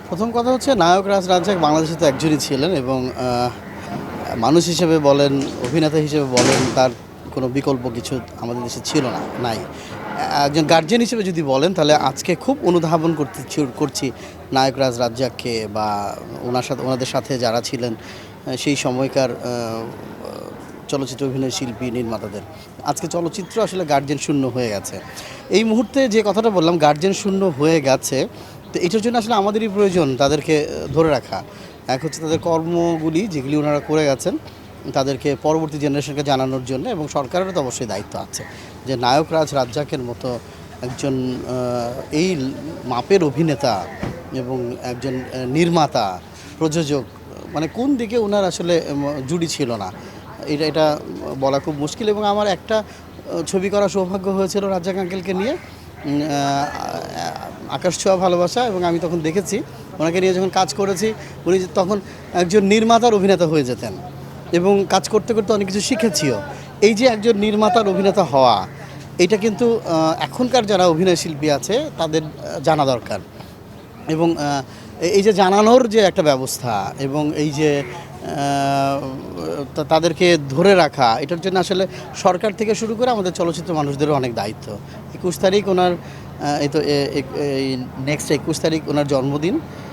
প্রথম কথা হচ্ছে নায়ক রাজ রাজ্জাক বাংলাদেশে তো একজনই ছিলেন এবং মানুষ হিসেবে বলেন, অভিনেতা হিসেবে বলেন, তার কোনো বিকল্প কিছু আমাদের দেশে ছিল না, নাই। একজন গার্জিয়ান হিসেবে যদি বলেন তাহলে আজকে খুব অনুধাবন করছি নায়ক রাজ রাজ্জাককে বা ওনাদের সাথে যারা ছিলেন সেই সময়কার চলচ্চিত্র অভিনয় শিল্পী নির্মাতাদের। আজকে চলচ্চিত্র আসলে গার্জিয়ান শূন্য হয়ে গেছে। এই মুহূর্তে যে কথাটা বললাম গার্জিয়ান শূন্য হয়ে গেছে, তো এটার জন্য আসলে আমাদেরই প্রয়োজন তাদেরকে ধরে রাখা। এক হচ্ছে তাদের কর্মগুলি যেগুলি ওনারা করে গেছেন তাদেরকে পরবর্তী জেনারেশনকে জানানোর জন্য, এবং সরকারেরও তো অবশ্যই দায়িত্ব আছে যে নায়ক রাজ রাজ্জাকের মতো একজন এই মাপের অভিনেতা এবং একজন নির্মাতা, প্রযোজক, মানে কোন দিকে ওনার আসলে জুড়ি ছিল না, এটা বলা খুব মুশকিল। এবং আমার একটা ছবি করার সৌভাগ্য হয়েছিল রাজ্জাক আঙ্কেলকে নিয়ে, আকাশ ছোঁয়া ভালোবাসা, এবং আমি তখন দেখেছি ওনাকে নিয়ে যখন কাজ করেছি উনি তখন একজন নির্মাতার অভিনেতা হয়ে যেতেন এবং কাজ করতে করতে অনেক কিছু শিখেছিও। এই যে একজন নির্মাতার অভিনেতা হওয়া, এটা কিন্তু এখনকার যারা অভিনয় শিল্পী আছে তাদের জানা দরকার। এবং এই যে জানানোর যে একটা ব্যবস্থা এবং এই যে তাদেরকে ধরে রাখা, এটার জন্য আসলে সরকার থেকে শুরু করে আমাদের চলচ্চিত্র মানুষদেরও অনেক দায়িত্ব। 21 তারিখ ওনার এই তো এই নেক্সট 21 তারিখ ওনার জন্মদিন।